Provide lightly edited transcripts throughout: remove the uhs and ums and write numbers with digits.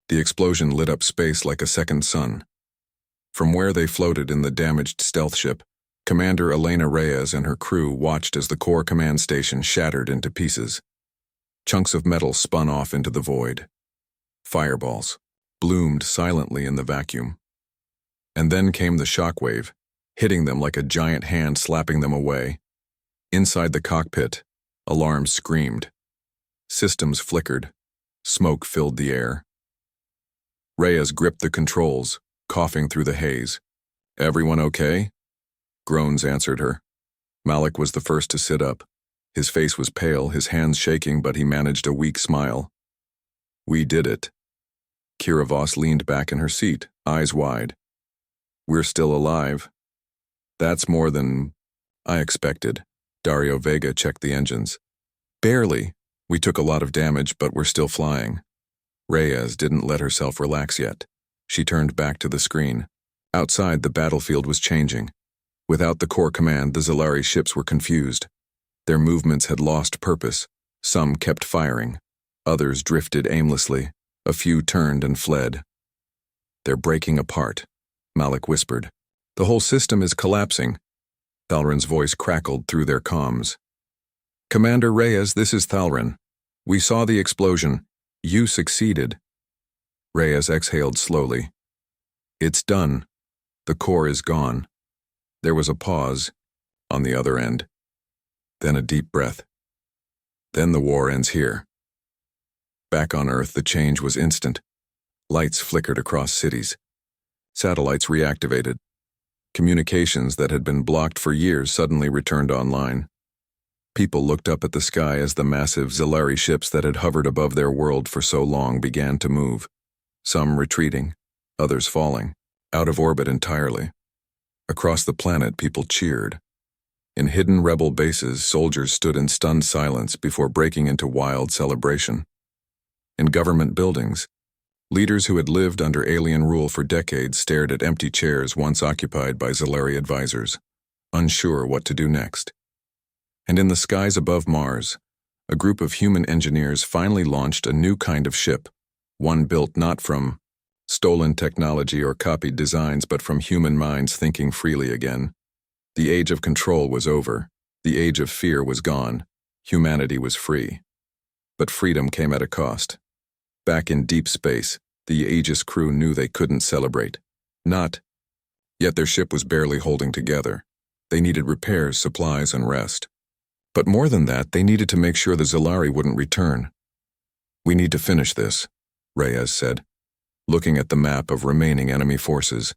The explosion lit up space like a second sun. From where they floated in the damaged stealth ship, Commander Elena Reyes and her crew watched as the core command station shattered into pieces. Chunks of metal spun off into the void. Fireballs bloomed silently in the vacuum. And then came the shockwave, hitting them like a giant hand slapping them away. Inside the cockpit, alarms screamed. Systems flickered. Smoke filled the air. Reyes gripped the controls, coughing through the haze. "Everyone okay?" Groans answered her. Malik was the first to sit up. His face was pale, his hands shaking, but he managed a weak smile. "We did it." Kira Voss leaned back in her seat, eyes wide. "We're still alive." "That's more than I expected." Dario Vega checked the engines. "Barely. We took a lot of damage, but we're still flying." Reyes didn't let herself relax yet. She turned back to the screen. Outside, the battlefield was changing. Without the core command, the Zalari ships were confused. Their movements had lost purpose. Some kept firing. Others drifted aimlessly. A few turned and fled. "They're breaking apart," Malik whispered. "The whole system is collapsing." Thalrin's voice crackled through their comms. "Commander Reyes, this is Thalrin. We saw the explosion. You succeeded." Reyes exhaled slowly. "It's done. The core is gone." There was a pause on the other end. Then a deep breath. "Then the war ends here." Back on Earth, the change was instant. Lights flickered across cities. Satellites reactivated. Communications that had been blocked for years suddenly returned online. People looked up at the sky as the massive Zalari ships that had hovered above their world for so long began to move. Some retreating, others falling, out of orbit entirely. Across the planet, people cheered. In hidden rebel bases, soldiers stood in stunned silence before breaking into wild celebration. In government buildings, leaders who had lived under alien rule for decades stared at empty chairs once occupied by Zalari advisors, unsure what to do next. And in the skies above Mars, a group of human engineers finally launched a new kind of ship, one built not from stolen technology or copied designs, but from human minds thinking freely again. The age of control was over. The age of fear was gone. Humanity was free. But freedom came at a cost. Back in deep space, the Aegis crew knew they couldn't celebrate. Yet their ship was barely holding together. They needed repairs, supplies, and rest. But more than that, they needed to make sure the Zalari wouldn't return. "We need to finish this," Reyes said, looking at the map of remaining enemy forces.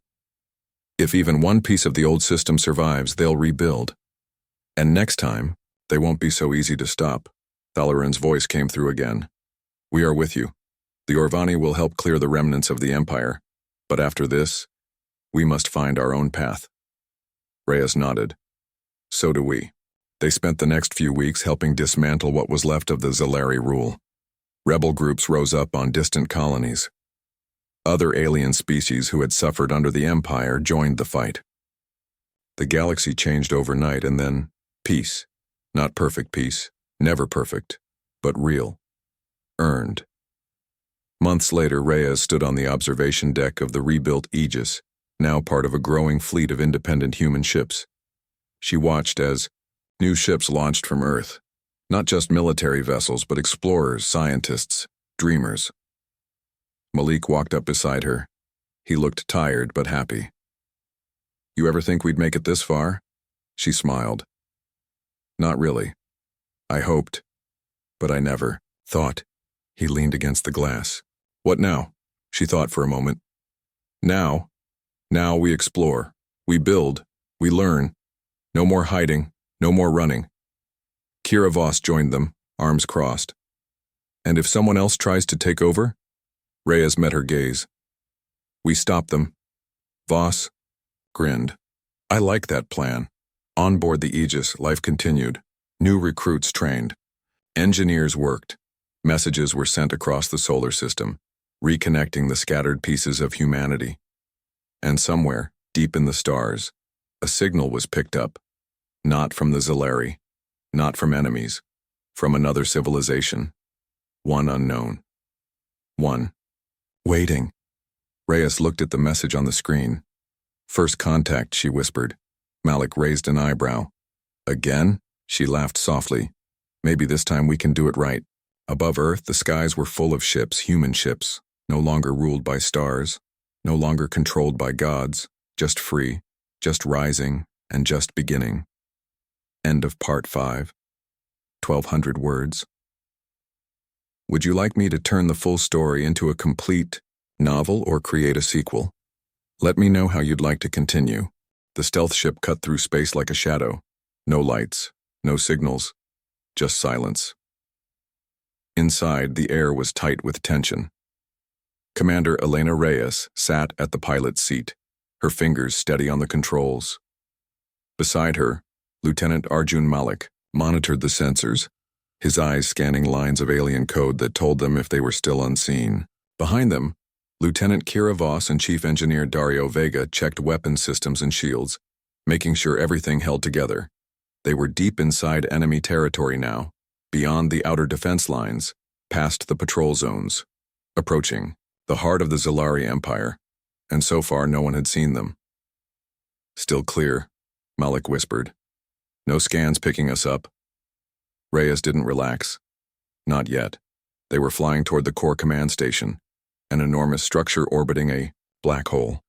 "If even one piece of the old system survives, they'll rebuild. And next time, they won't be so easy to stop." Thalrin's voice came through again. "We are with you. The Orvani will help clear the remnants of the Empire. But after this, we must find our own path." Reyes nodded. "So do we." They spent the next few weeks helping dismantle what was left of the Zalari rule. Rebel groups rose up on distant colonies. Other alien species who had suffered under the Empire joined the fight. The galaxy changed overnight, and then peace. Not perfect peace, never perfect, but real. Earned. Months later, Reyes stood on the observation deck of the rebuilt Aegis, now part of a growing fleet of independent human ships. She watched as new ships launched from Earth. Not just military vessels, but explorers, scientists, dreamers. Malik walked up beside her. He looked tired but happy. "You ever think we'd make it this far?" She smiled. "Not really. I hoped, but I never thought." He leaned against the glass. "What now?" She thought for a moment. Now we explore. We build. We learn. No more hiding. No more running." Kira Voss joined them, arms crossed. "And if someone else tries to take over?" Reyes met her gaze. "We stop them." Voss grinned. "I like that plan." On board the Aegis, life continued. New recruits trained. Engineers worked. Messages were sent across the solar system, reconnecting the scattered pieces of humanity. And somewhere, deep in the stars, a signal was picked up. Not from the Zalari, not from enemies, from another civilization. One unknown. One Waiting. Reyes looked at the message on the screen. First contact, she whispered. Malik raised an eyebrow. Again? She laughed softly. Maybe this time we can do it right. Above Earth, the skies were full of ships, human ships, no longer ruled by stars, no longer controlled by gods, just free, just rising, and just beginning. End of Part 5. 1,200 words. Would you like me to turn the full story into a complete novel or create a sequel? Let me know how you'd like to continue. The stealth ship cut through space like a shadow. No lights, no signals, just silence. Inside, the air was tight with tension. Commander Elena Reyes sat at the pilot's seat, her fingers steady on the controls. Beside her, Lieutenant Arjun Malik monitored the sensors, his eyes scanning lines of alien code that told them if they were still unseen. Behind them, Lieutenant Kira Voss and Chief Engineer Dario Vega checked weapon systems and shields, making sure everything held together. They were deep inside enemy territory now, beyond the outer defense lines, past the patrol zones, approaching the heart of the Zalari Empire, and so far no one had seen them. Still clear, Malik whispered. No scans picking us up. Reyes didn't relax. Not yet. They were flying toward the core command station, an enormous structure orbiting a black hole.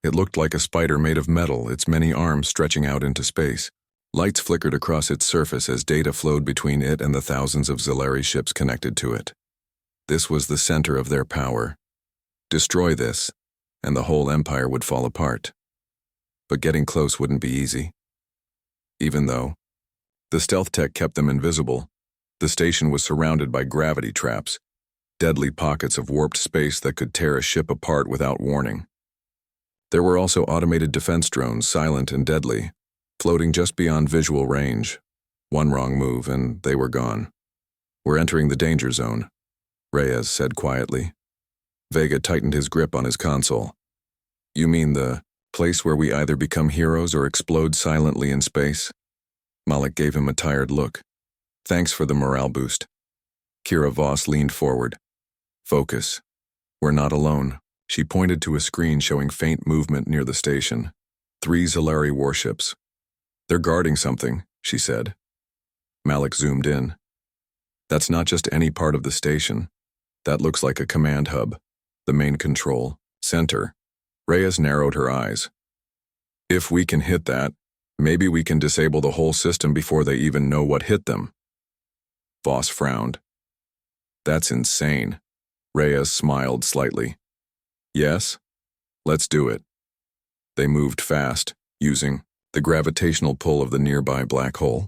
It looked like a spider made of metal, its many arms stretching out into space. Lights flickered across its surface as data flowed between it and the thousands of Zalari ships connected to it. This was the center of their power. Destroy this, and the whole empire would fall apart. But getting close wouldn't be easy. Even though the stealth tech kept them invisible, the station was surrounded by gravity traps, deadly pockets of warped space that could tear a ship apart without warning. There were also automated defense drones, silent and deadly, floating just beyond visual range. One wrong move and they were gone. We're entering the danger zone, Reyes said quietly. Vega tightened his grip on his console. You mean the place where we either become heroes or explode silently in space? Malik gave him a tired look. Thanks for the morale boost. Kira Voss leaned forward. Focus. We're not alone. She pointed to a screen showing faint movement near the station. 3 Zalari warships. They're guarding something, she said. Malik zoomed in. That's not just any part of the station. That looks like a command hub, the main control center. Reyes narrowed her eyes. If we can hit that, maybe we can disable the whole system before they even know what hit them. Voss frowned. That's insane. Reyes smiled slightly. Yes? Let's do it. They moved fast, using the gravitational pull of the nearby black hole.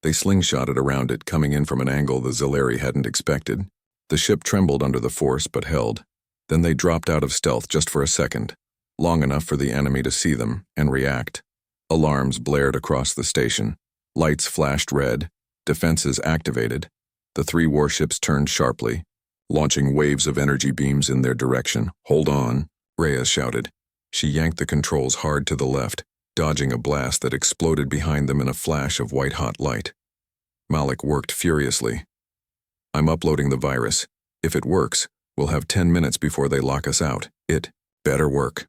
They slingshotted around it, coming in from an angle the Zalari hadn't expected. The ship trembled under the force but held. Then they dropped out of stealth just for a second, long enough for the enemy to see them and react. Alarms blared across the station. Lights flashed red. Defenses activated. The 3 warships turned sharply, launching waves of energy beams in their direction. Hold on, Reyes shouted. She yanked the controls hard to the left, dodging a blast that exploded behind them in a flash of white-hot light. Malik worked furiously. I'm uploading the virus. If it works, we'll have 10 minutes before they lock us out. It better work.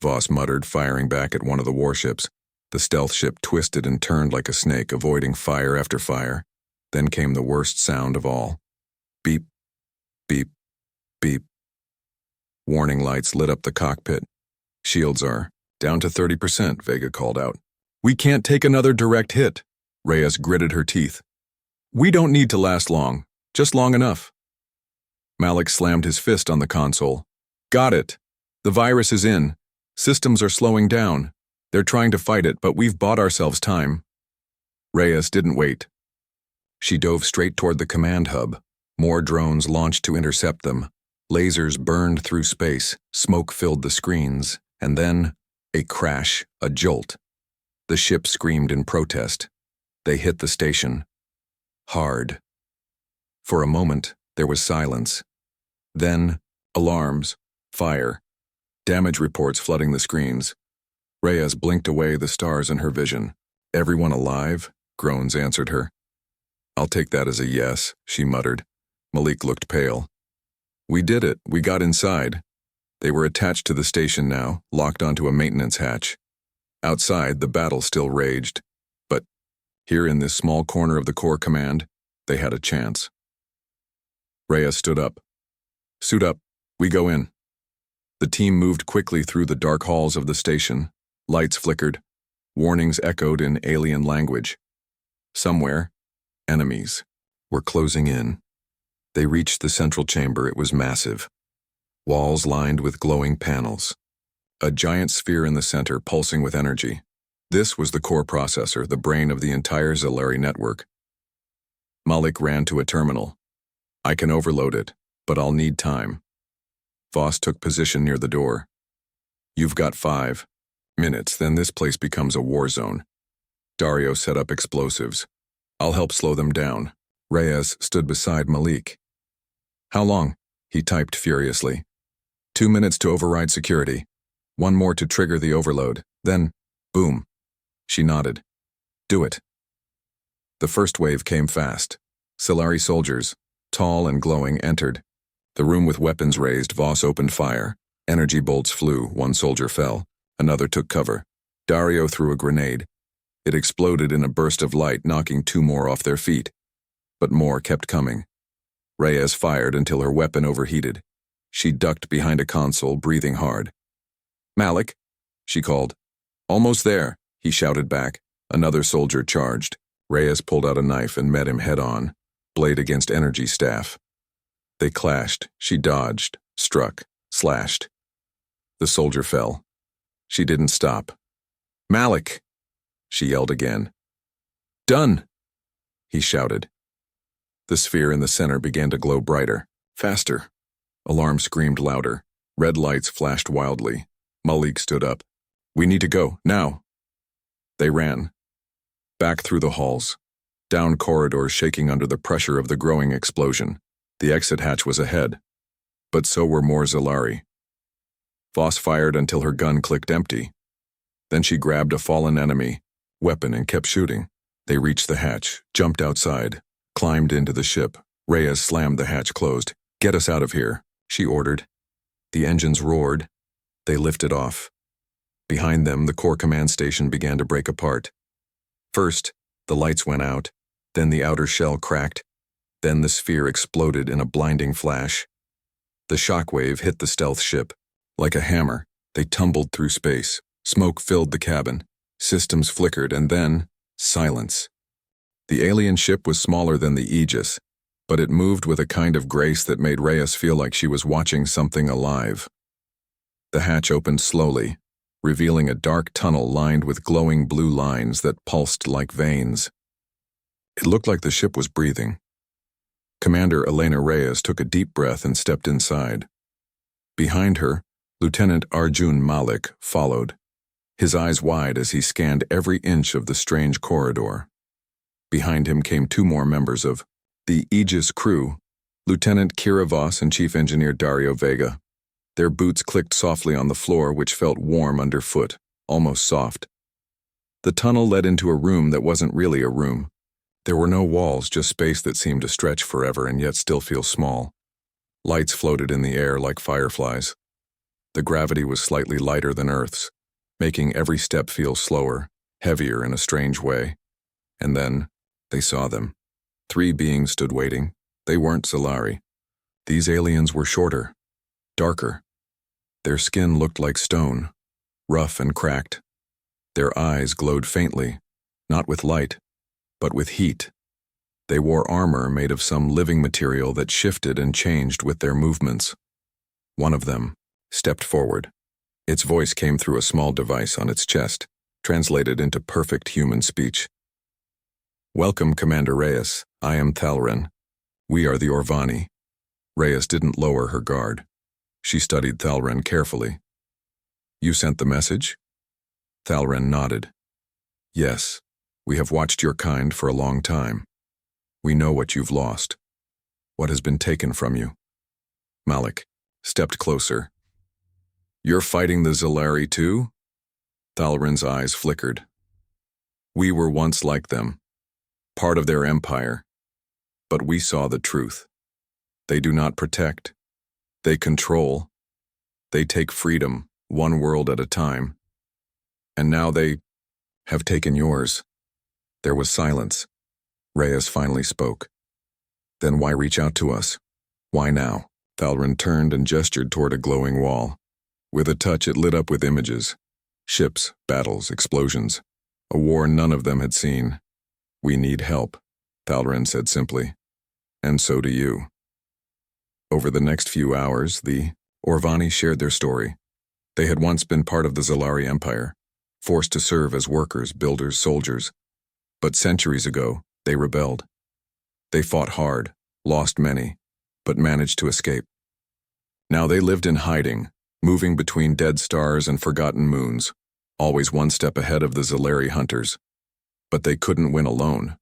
Voss muttered, firing back at one of the warships. The stealth ship twisted and turned like a snake, avoiding fire after fire. Then came the worst sound of all. Beep, beep, beep. Warning lights lit up the cockpit. Shields are down to 30%, Vega called out. We can't take another direct hit. Reyes gritted her teeth. We don't need to last long, just long enough. Malik slammed his fist on the console. Got it. The virus is in. Systems are slowing down. They're trying to fight it, but we've bought ourselves time. Reyes didn't wait. She dove straight toward the command hub. More drones launched to intercept them. Lasers burned through space, smoke filled the screens, and then a crash, a jolt. The ship screamed in protest. They hit the station. Hard. For a moment, there was silence. Then, alarms, fire, damage reports flooding the screens. Reyes blinked away the stars in her vision. Everyone alive? Groans answered her. I'll take that as a yes, she muttered. Malik looked pale. We did it. We got inside. They were attached to the station now, locked onto a maintenance hatch. Outside, the battle still raged. But here in this small corner of the Corps Command, they had a chance. Rhea stood up. Suit up. We go in. The team moved quickly through the dark halls of the station. Lights flickered. Warnings echoed in alien language. Somewhere, enemies were closing in. They reached the central chamber. It was massive. Walls lined with glowing panels. A giant sphere in the center pulsing with energy. This was the core processor, the brain of the entire Zalari network. Malik ran to a terminal. I can overload it, but I'll need time. Voss took position near the door. You've got 5 minutes, then this place becomes a war zone. Dario set up explosives. I'll help slow them down. Reyes stood beside Malik. How long? He typed furiously. 2 minutes to override security. 1 more to trigger the overload. Then, boom. She nodded. Do it. The first wave came fast. Zalari soldiers, tall and glowing, entered. The room with weapons raised. Voss opened fire. Energy bolts flew. 1 soldier fell. Another took cover. Dario threw a grenade. It exploded in a burst of light, knocking 2 more off their feet. But more kept coming. Reyes fired until her weapon overheated. She ducked behind a console, breathing hard. Malik, she called. Almost there, he shouted back. Another soldier charged. Reyes pulled out a knife and met him head-on, blade against energy staff. They clashed. She dodged, struck, slashed. The soldier fell. She didn't stop. Malik, she yelled again. Done, he shouted. The sphere in the center began to glow brighter, faster. Alarm screamed louder. Red lights flashed wildly. Malik stood up. We need to go, now. They ran. Back through the halls. Down corridors shaking under the pressure of the growing explosion. The exit hatch was ahead. But so were more Zalari. Voss fired until her gun clicked empty. Then she grabbed a fallen enemy weapon and kept shooting. They reached the hatch, jumped outside, climbed into the ship. Reyes slammed the hatch closed. Get us out of here, she ordered. The engines roared. They lifted off. Behind them, the Corps Command Station began to break apart. First, the lights went out. Then the outer shell cracked. Then the sphere exploded in a blinding flash. The shockwave hit the stealth ship. Like a hammer, they tumbled through space. Smoke filled the cabin. Systems flickered, and then, silence. The alien ship was smaller than the Aegis, but it moved with a kind of grace that made Reyes feel like she was watching something alive. The hatch opened slowly, revealing a dark tunnel lined with glowing blue lines that pulsed like veins. It looked like the ship was breathing. Commander Elena Reyes took a deep breath and stepped inside. Behind her, Lieutenant Arjun Malik followed, his eyes wide as he scanned every inch of the strange corridor. Behind him came 2 more members of the Aegis crew, Lieutenant Kira Voss and Chief Engineer Dario Vega. Their boots clicked softly on the floor, which felt warm underfoot, almost soft. The tunnel led into a room that wasn't really a room. There were no walls, just space that seemed to stretch forever and yet still feel small. Lights floated in the air like fireflies. The gravity was slightly lighter than Earth's, making every step feel slower, heavier in a strange way. And then, they saw them. 3 beings stood waiting. They weren't Zalari. These aliens were shorter, darker. Their skin looked like stone, rough and cracked. Their eyes glowed faintly, not with light, but with heat. They wore armor made of some living material that shifted and changed with their movements. One of them stepped forward. Its voice came through a small device on its chest, translated into perfect human speech. Welcome, Commander Reyes. I am Thalren. We are the Orvani. Reyes didn't lower her guard. She studied Thalren carefully. You sent the message? Thalren nodded. Yes, we have watched your kind for a long time. We know what you've lost, what has been taken from you. Malik stepped closer. You're fighting the Zalari too? Thalren's eyes flickered. We were once like them, part of their empire, but we saw the truth. They do not protect. They control. They take freedom, one world at a time. And now they have taken yours. There was silence. Reyes finally spoke. Then why reach out to us? Why now? Thalrin turned and gestured toward a glowing wall. With a touch, it lit up with images. Ships, battles, explosions. A war none of them had seen. We need help, Thalrin said simply. And so do you. Over the next few hours, the Orvani shared their story. They had once been part of the Zalari Empire, forced to serve as workers, builders, soldiers. But centuries ago, they rebelled. They fought hard, lost many, but managed to escape. Now they lived in hiding, moving between dead stars and forgotten moons, always one step ahead of the Zalari hunters. But they couldn't win alone.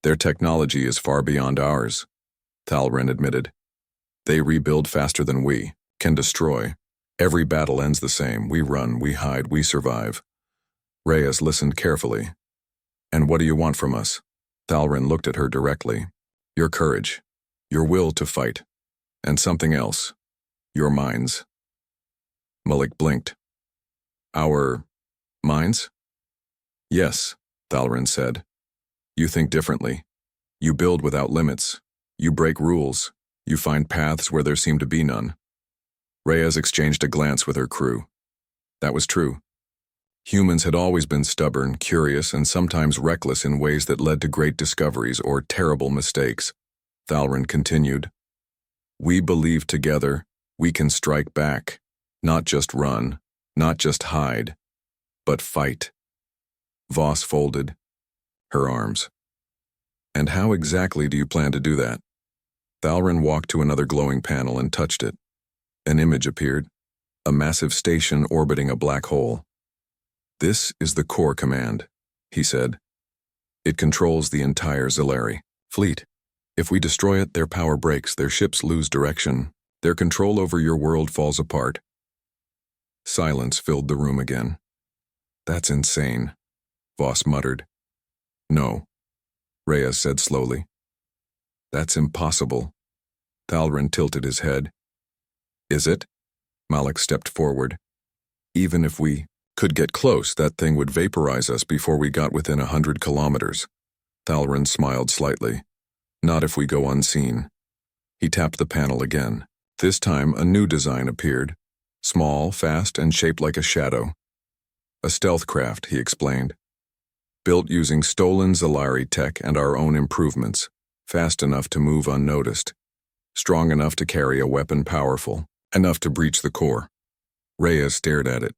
Their technology is far beyond ours, Thalrin admitted. They rebuild faster than we, can destroy. Every battle ends the same. We run, we hide, we survive. Reyes listened carefully. And what do you want from us? Thalrin looked at her directly. Your courage, your will to fight, and something else, your minds. Malik blinked. Our minds? Yes, Thalrin said. You think differently. You build without limits. You break rules. You find paths where there seem to be none. Reyes exchanged a glance with her crew. That was true. Humans had always been stubborn, curious, and sometimes reckless in ways that led to great discoveries or terrible mistakes. Thalrin continued. We believe together we can strike back, not just run, not just hide, but fight. Voss folded her arms. And how exactly do you plan to do that? Thalrin walked to another glowing panel and touched it. An image appeared, a massive station orbiting a black hole. This is the core command, he said. It controls the entire Zalari fleet. If we destroy it, their power breaks, their ships lose direction, their control over your world falls apart. Silence filled the room again. That's insane, Voss muttered. No, Reyes said slowly. That's impossible. Thalrin tilted his head. Is it? Malik stepped forward. Even if we could get close, that thing would vaporize us before we got within 100 kilometers. Thalrin smiled slightly. Not if we go unseen. He tapped the panel again. This time, a new design appeared. Small, fast, and shaped like a shadow. A stealth craft, he explained. Built using stolen Zalari tech and our own improvements. Fast enough to move unnoticed. Strong enough to carry a weapon powerful. Enough to breach the core. Reyes stared at it.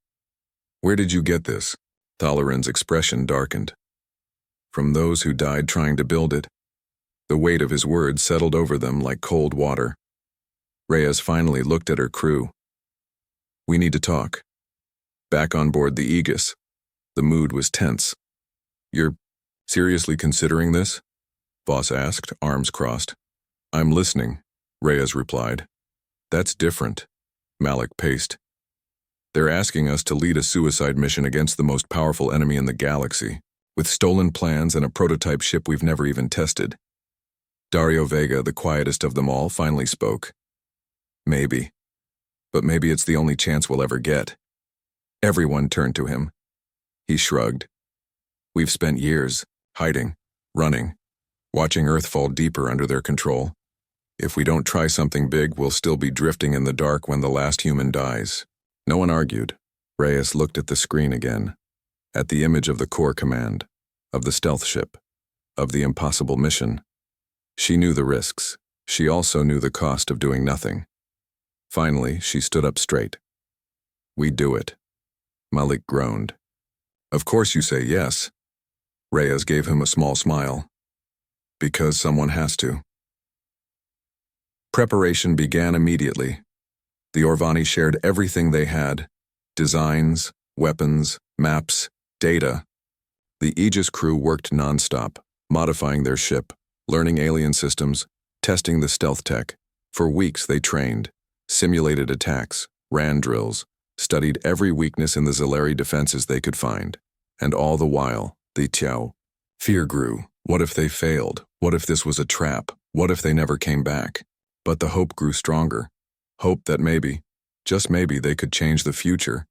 Where did you get this? Thalrin's expression darkened. From those who died trying to build it. The weight of his words settled over them like cold water. Reyes finally looked at her crew. We need to talk. Back on board the Aegis. The mood was tense. You're seriously considering this? Voss asked, arms crossed. I'm listening, Reyes replied. That's different, Malik paced. They're asking us to lead a suicide mission against the most powerful enemy in the galaxy, with stolen plans and a prototype ship we've never even tested. Dario Vega, the quietest of them all, finally spoke. Maybe. But maybe it's the only chance we'll ever get. Everyone turned to him. He shrugged. We've spent years, hiding, running, watching Earth fall deeper under their control. If we don't try something big, we'll still be drifting in the dark when the last human dies. No one argued. Reyes looked at the screen again, at the image of the core command, of the stealth ship, of the impossible mission. She knew the risks. She also knew the cost of doing nothing. Finally, she stood up straight. We do it. Malik groaned. Of course you say yes. Reyes gave him a small smile. Because someone has to. Preparation began immediately. The Orvani shared everything they had. Designs, weapons, maps, data. The Aegis crew worked nonstop, modifying their ship, learning alien systems, testing the stealth tech. For weeks they trained, simulated attacks, ran drills, studied every weakness in the Zalari defenses they could find. And all the while, the fear grew. What if they failed? What if this was a trap? What if they never came back? But the hope grew stronger. Hope that maybe, just maybe, they could change the future.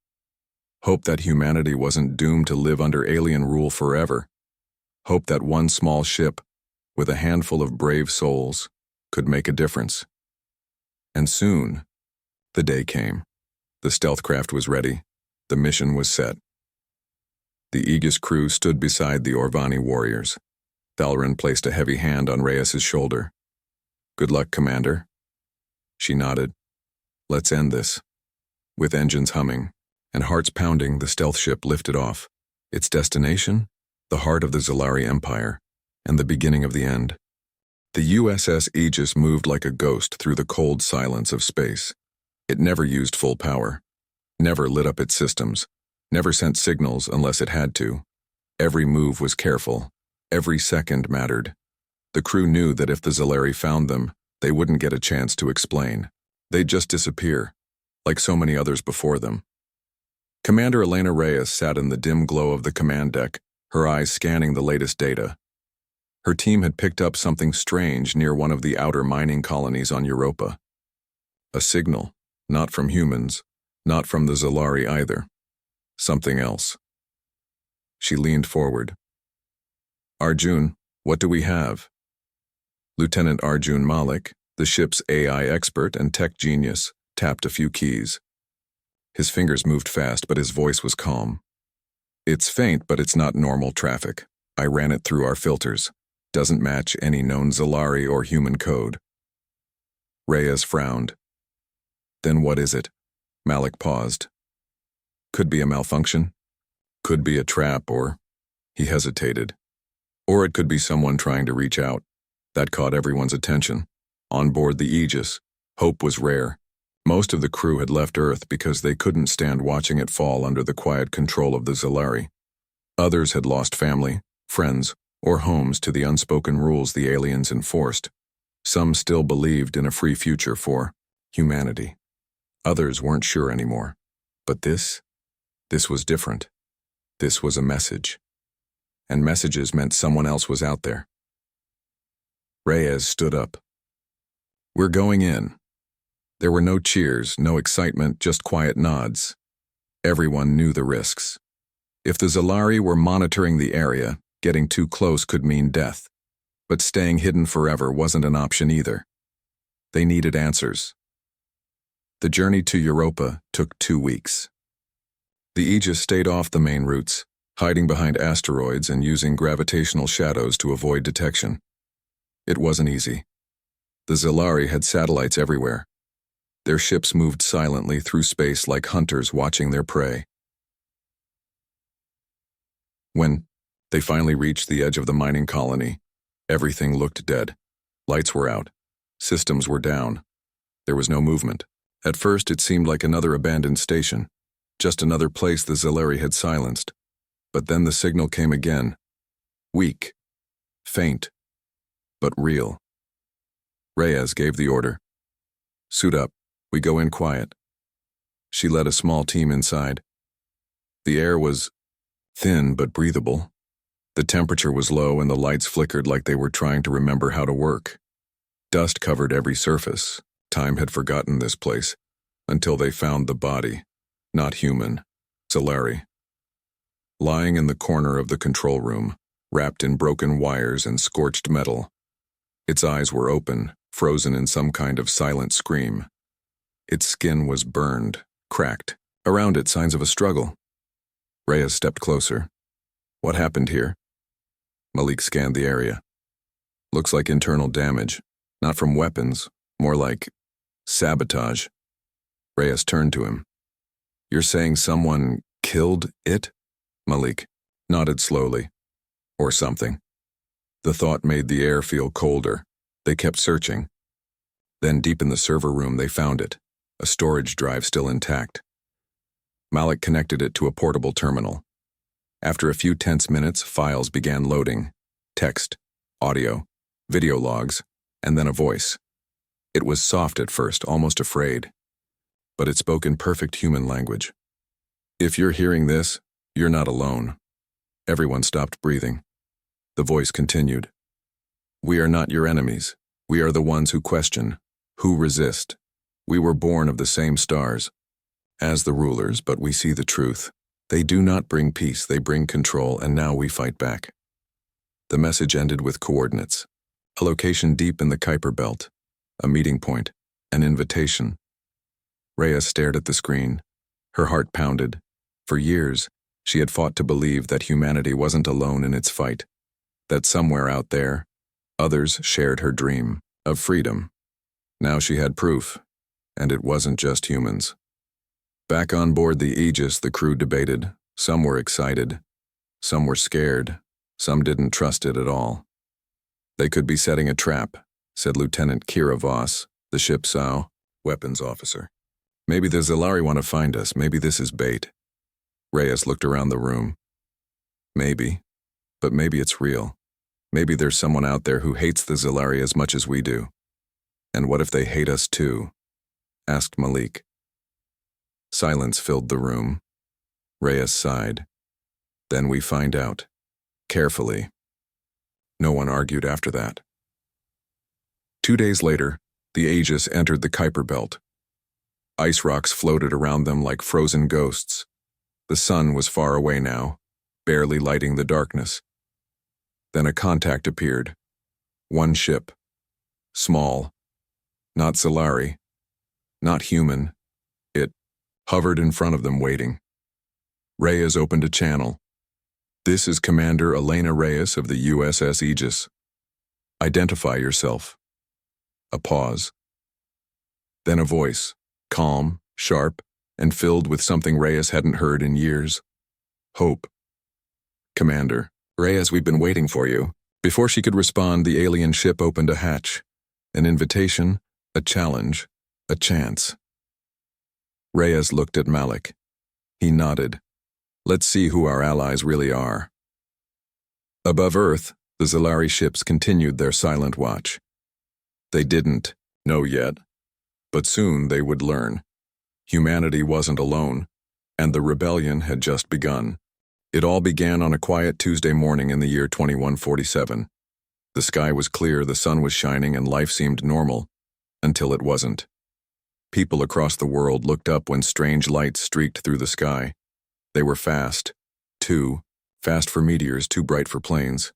Hope that humanity wasn't doomed to live under alien rule forever. Hope that one small ship, with a handful of brave souls, could make a difference. And soon, the day came. The stealth craft was ready. The mission was set. The Aegis crew stood beside the Orvani warriors. Thalrin placed a heavy hand on Reyes's shoulder. "Good luck, Commander." She nodded. "Let's end this." With engines humming and hearts pounding, the stealth ship lifted off. Its destination? The heart of the Zalari Empire, and the beginning of the end. The USS Aegis moved like a ghost through the cold silence of space. It never used full power, never lit up its systems, never sent signals unless it had to. Every move was careful. Every second mattered. The crew knew that if the Zalari found them, they wouldn't get a chance to explain. They'd just disappear, like so many others before them. Commander Elena Reyes sat in the dim glow of the command deck, her eyes scanning the latest data. Her team had picked up something strange near one of the outer mining colonies on Europa. A signal, not from humans, not from the Zalari either. Something else. She leaned forward. "Arjun, what do we have?" Lieutenant Arjun Malik, the ship's AI expert and tech genius, tapped a few keys. His fingers moved fast, but his voice was calm. "It's faint, but it's not normal traffic. I ran it through our filters. Doesn't match any known Zalari or human code." Reyes frowned. "Then what is it?" Malik paused. "Could be a malfunction. Could be a trap, or..." He hesitated. "Or it could be someone trying to reach out." That caught everyone's attention. On board the Aegis, hope was rare. Most of the crew had left Earth because they couldn't stand watching it fall under the quiet control of the Zalari. Others had lost family, friends, or homes to the unspoken rules the aliens enforced. Some still believed in a free future for humanity. Others weren't sure anymore. But this was different. This was a message. And messages meant someone else was out there. Reyes stood up. "We're going in." There were no cheers, no excitement, just quiet nods. Everyone knew the risks. If the Zalari were monitoring the area, getting too close could mean death. But staying hidden forever wasn't an option either. They needed answers. The journey to Europa took 2 weeks. The Aegis stayed off the main routes, hiding behind asteroids and using gravitational shadows to avoid detection. It wasn't easy. The Zalari had satellites everywhere. Their ships moved silently through space like hunters watching their prey. When they finally reached the edge of the mining colony, everything looked dead. Lights were out. Systems were down. There was no movement. At first, it seemed like another abandoned station, just another place the Zalari had silenced. But then the signal came again. Weak. Faint. But real. Reyes gave the order. "Suit up. We go in quiet." She led a small team inside. The air was thin but breathable. The temperature was low and the lights flickered like they were trying to remember how to work. Dust covered every surface. Time had forgotten this place, until they found the body, not human, Zalari. Lying in the corner of the control room, wrapped in broken wires and scorched metal. Its eyes were open, frozen in some kind of silent scream. Its skin was burned, cracked. Around it, signs of a struggle. Reyes stepped closer. "What happened here?" Malik scanned the area. "Looks like internal damage. Not from weapons, more like sabotage." Reyes turned to him. "You're saying someone killed it?" Malik nodded slowly. "Or something." The thought made the air feel colder. They kept searching. Then deep in the server room they found it, a storage drive still intact. Malik connected it to a portable terminal. After a few tense minutes, files began loading. Text, audio, video logs, and then a voice. It was soft at first, almost afraid. But it spoke in perfect human language. "If you're hearing this, you're not alone." Everyone stopped breathing. The voice continued. "We are not your enemies. We are the ones who question, who resist. We were born of the same stars, as the rulers, but we see the truth. They do not bring peace, they bring control, and now we fight back. The message ended with coordinates. A location deep in the Kuiper Belt, a meeting point, an invitation. Rhea stared at the screen. Her heart pounded. For years, she had fought to believe that humanity wasn't alone in its fight, that somewhere out there, others shared her dream of freedom. Now she had proof, and it wasn't just humans. Back on board the Aegis, the crew debated. Some were excited, some were scared, some didn't trust it at all. They could be setting a trap, said Lieutenant Kira Voss, the ship's weapons officer. Maybe the Zalari want to find us, maybe this is bait. Reyes looked around the room. Maybe, but maybe it's real. Maybe there's someone out there who hates the Zalari as much as we do. And what if they hate us too? Asked Malik. Silence filled the room. Reyes sighed. Then we find out. Carefully. No one argued after that. 2 days later, the Aegis entered the Kuiper Belt. Ice rocks floated around them like frozen ghosts. The sun was far away now, barely lighting the darkness. Then a contact appeared. One ship. Small. Not Zalari. Not human. It hovered in front of them waiting. Reyes opened a channel. This is Commander Elena Reyes of the USS Aegis. Identify yourself. A pause. Then a voice, calm, sharp, and filled with something Reyes hadn't heard in years. Hope. Commander, Reyes, we've been waiting for you. Before she could respond, the alien ship opened a hatch. An invitation, a challenge, a chance. Reyes looked at Malik. He nodded. Let's see who our allies really are. Above Earth, the Zalari ships continued their silent watch. They didn't know yet, but soon they would learn. Humanity wasn't alone, and the rebellion had just begun. It all began on a quiet Tuesday morning in the year 2147. The sky was clear, the sun was shining, and life seemed normal, until it wasn't. People across the world looked up when strange lights streaked through the sky. They were fast, too fast for meteors, too bright for planes.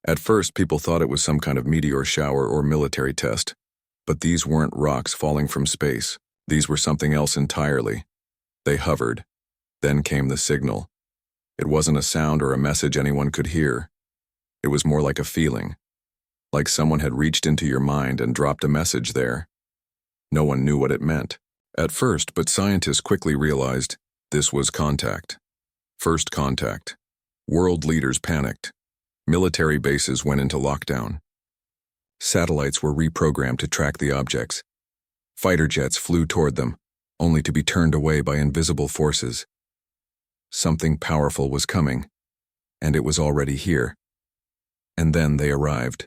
At first, people thought it was some kind of meteor shower or military test, but these weren't rocks falling from space. These were something else entirely. They hovered. Then came the signal. It wasn't a sound or a message anyone could hear. It was more like a feeling, like someone had reached into your mind and dropped a message there. No one knew what it meant at first, but scientists quickly realized this was contact. First contact. World leaders panicked. Military bases went into lockdown. Satellites were reprogrammed to track the objects. Fighter jets flew toward them, only to be turned away by invisible forces. Something powerful was coming, and it was already here. And then they arrived.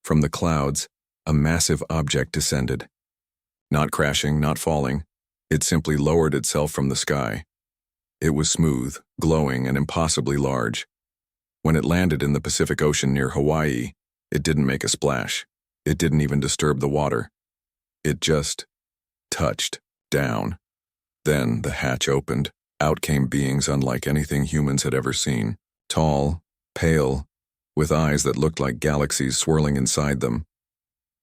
From the clouds, a massive object descended. Not crashing, not falling. It simply lowered itself from the sky. It was smooth, glowing, and impossibly large. When it landed in the Pacific Ocean near Hawaii, it didn't make a splash. It didn't even disturb the water. It just touched down. Then the hatch opened. Out came beings unlike anything humans had ever seen. Tall, pale, with eyes that looked like galaxies swirling inside them.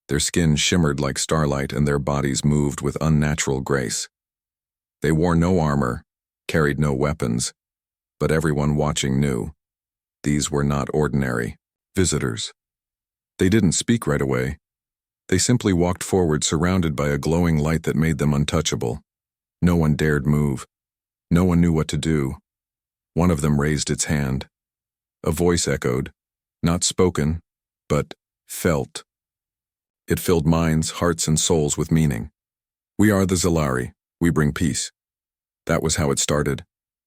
Their skin shimmered like starlight and their bodies moved with unnatural grace. They wore no armor, carried no weapons, but everyone watching knew. These were not ordinary visitors. They didn't speak right away. They simply walked forward surrounded by a glowing light that made them untouchable. No one dared move. No one knew what to do. One of them raised its hand. A voice echoed, not spoken, but felt. It filled minds, hearts, and souls with meaning. We are the Zalari. We bring peace. That was how it started.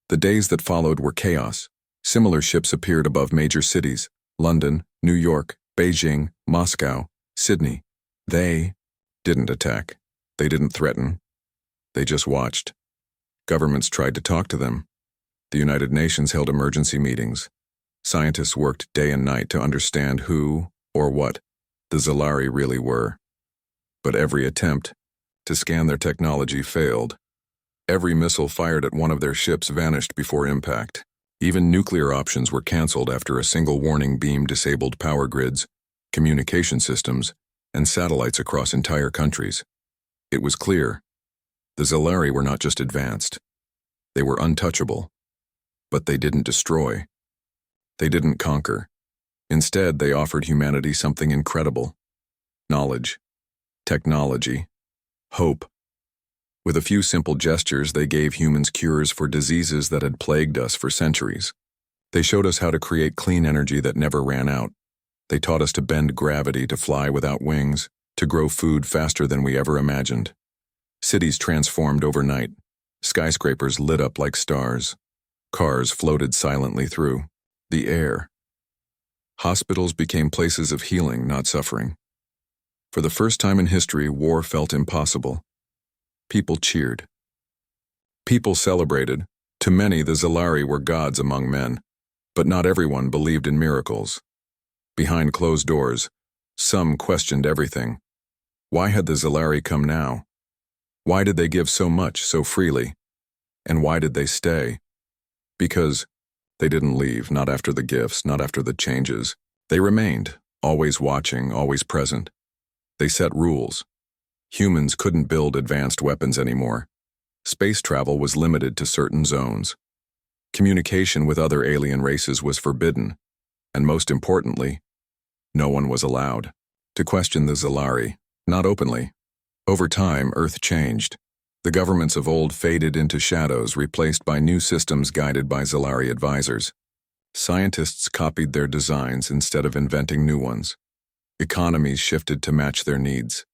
The days that followed were chaos. Similar ships appeared above major cities: London, New York, Beijing, Moscow, Sydney. They didn't attack. They didn't threaten. They just watched. Governments tried to talk to them. The United Nations held emergency meetings. Scientists worked day and night to understand who, or what, the Zalari really were. But every attempt to scan their technology failed. Every missile fired at one of their ships vanished before impact. Even nuclear options were canceled after a single warning beam disabled power grids, communication systems, and satellites across entire countries. It was clear. The Zalari were not just advanced. They were untouchable. But they didn't destroy. They didn't conquer. Instead, they offered humanity something incredible. Knowledge, technology, hope. With a few simple gestures, they gave humans cures for diseases that had plagued us for centuries. They showed us how to create clean energy that never ran out. They taught us to bend gravity, to fly without wings, to grow food faster than we ever imagined. Cities transformed overnight. Skyscrapers lit up like stars. Cars floated silently through the air. Hospitals became places of healing, not suffering. For the first time in history, war felt impossible. People cheered. People celebrated. To many, the Zalari were gods among men. But not everyone believed in miracles. Behind closed doors, some questioned everything. Why had the Zalari come now? Why did they give so much, so freely? And why did they stay? Because they didn't leave, not after the gifts, not after the changes. They remained, always watching, always present. They set rules. Humans couldn't build advanced weapons anymore. Space travel was limited to certain zones. Communication with other alien races was forbidden. And most importantly, no one was allowed to question the Zalari, not openly. Over time, Earth changed. The governments of old faded into shadows, replaced by new systems guided by Zalari advisors. Scientists copied their designs instead of inventing new ones. Economies shifted to match their needs.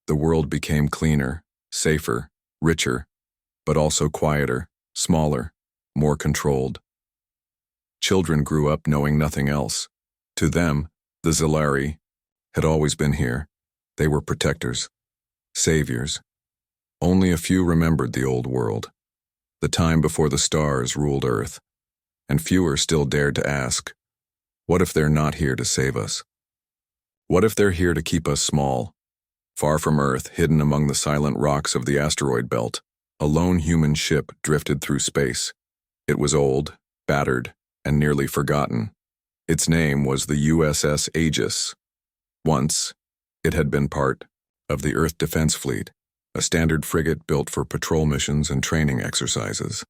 The world became cleaner, safer, richer, but also quieter, smaller, more controlled. Children grew up knowing nothing else. To them, the Zalari had always been here. They were protectors, saviors. Only a few remembered the old world, the time before the stars ruled Earth, and fewer still dared to ask, what if they're not here to save us? What if they're here to keep us small? Far from Earth, hidden among the silent rocks of the asteroid belt, a lone human ship drifted through space. It was old, battered, and nearly forgotten. Its name was the USS Aegis. Once, it had been part of the Earth Defense Fleet, a standard frigate built for patrol missions and training exercises.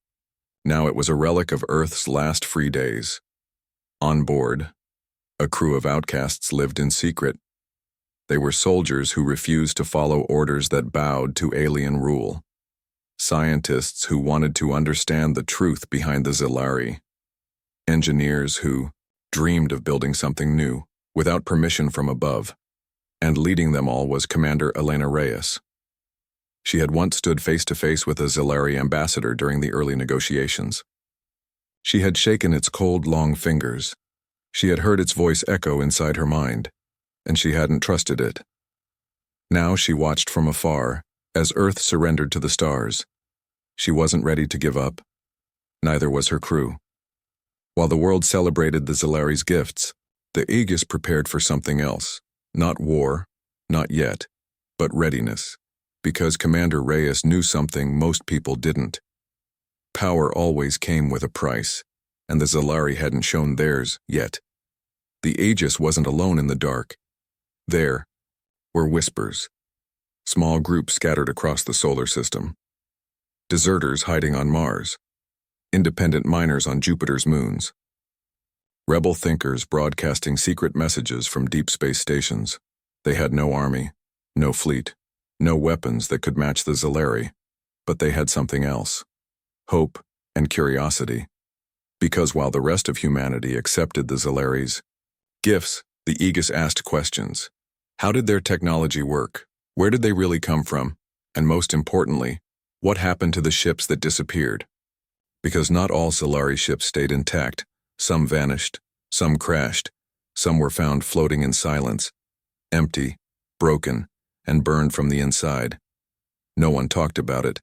Now it was a relic of Earth's last free days. On board, a crew of outcasts lived in secret. They were soldiers who refused to follow orders that bowed to alien rule. Scientists who wanted to understand the truth behind the Zalari. Engineers who dreamed of building something new, without permission from above. And leading them all was Commander Elena Reyes. She had once stood face-to-face with a Zalari ambassador during the early negotiations. She had shaken its cold, long fingers. She had heard its voice echo inside her mind, and she hadn't trusted it. Now she watched from afar, as Earth surrendered to the stars. She wasn't ready to give up. Neither was her crew. While the world celebrated the Zalari's gifts, the Aegis prepared for something else. Not war, not yet, but readiness. Because Commander Reyes knew something most people didn't. Power always came with a price, and the Zalari hadn't shown theirs yet. The Aegis wasn't alone in the dark. There were whispers. Small groups scattered across the solar system. Deserters hiding on Mars. Independent miners on Jupiter's moons. Rebel thinkers broadcasting secret messages from deep space stations. They had no army, no fleet, no weapons that could match the Zalari, but they had something else. Hope and curiosity. Because while the rest of humanity accepted the Zalari's gifts, the Aegis asked questions. How did their technology work? Where did they really come from? And most importantly, what happened to the ships that disappeared? Because not all Zalari ships stayed intact. Some vanished, some crashed, some were found floating in silence, empty, broken, and burned from the inside. No one talked about it.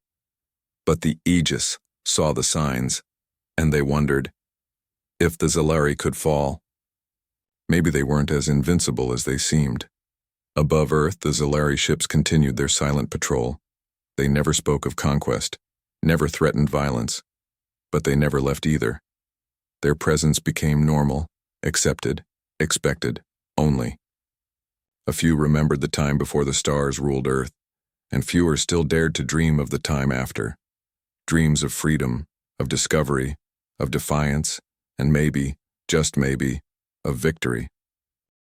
But the Aegis saw the signs, and they wondered, if the Zalari could fall, maybe they weren't as invincible as they seemed. Above Earth, the Zalari ships continued their silent patrol. They never spoke of conquest, never threatened violence, but they never left either. Their presence became normal, accepted, expected, only. A few remembered the time before the stars ruled Earth, and fewer still dared to dream of the time after. Dreams of freedom, of discovery, of defiance, and maybe, just maybe, of victory.